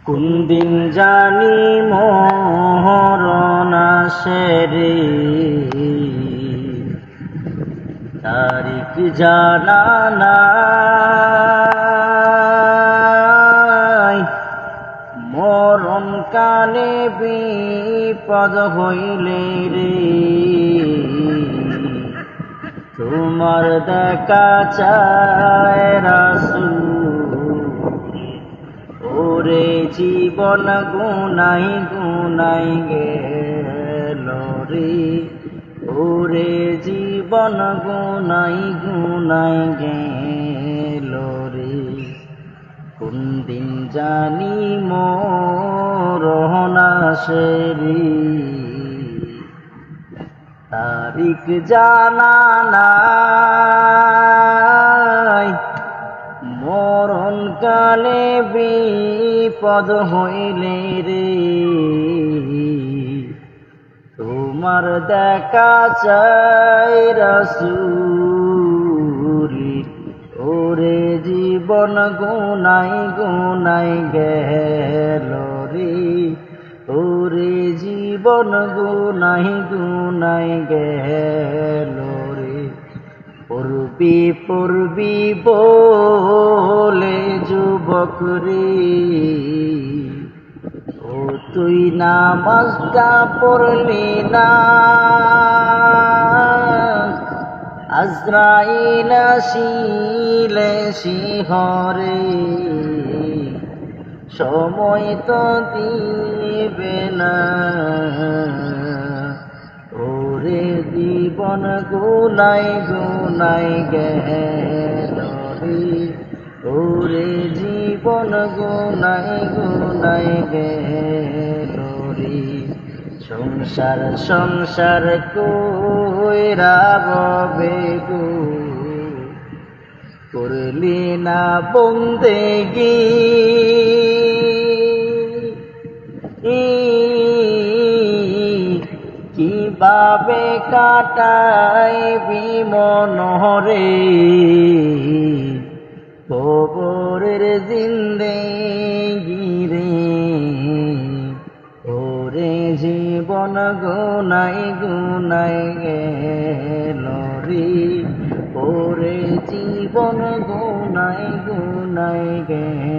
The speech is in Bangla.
কোন দিন জানি মরণ আসে রে, তারিখ জানা নাই। মরণ কালে বিপদ হইলে রে, তোমার দেখা চায় রাসূল। ওরে জীবন গুনাই গুনাই গেল রে, ওরে জীবন গুনাই গুনাই গেল রে। কোন দিন জানি মরণ আসে রে, তারিখ জানা নাই। মরণ কালে বিপদ হইলে রে, তোমার দেখা চাই রাসূল। ওরে জীবন গুনাই গুনাই গেল রে, ওরে জীবন গুনাই গুনাই গেল রে। পড়বি পড়বি বলে যুবক রে, ও তুই নামাজটা পড়লি না। আজরাইল আসিলে শিহরে, সময় তো দিবে না। ওরে জীবন গুনাই গুনাই গেল রে, ওরে জীবন গুনাই গুনাই গেল রে। সংসার সংসার কইরা ববে গো, করলি না বন্দেগি। কিভাবে কাটাইবি মনরে, কবরের জিন্দেগি রে। ওরে জীবন গুনাই গুনাই গেল রে, ওরে জীবন গুনাই গুনাই গেল।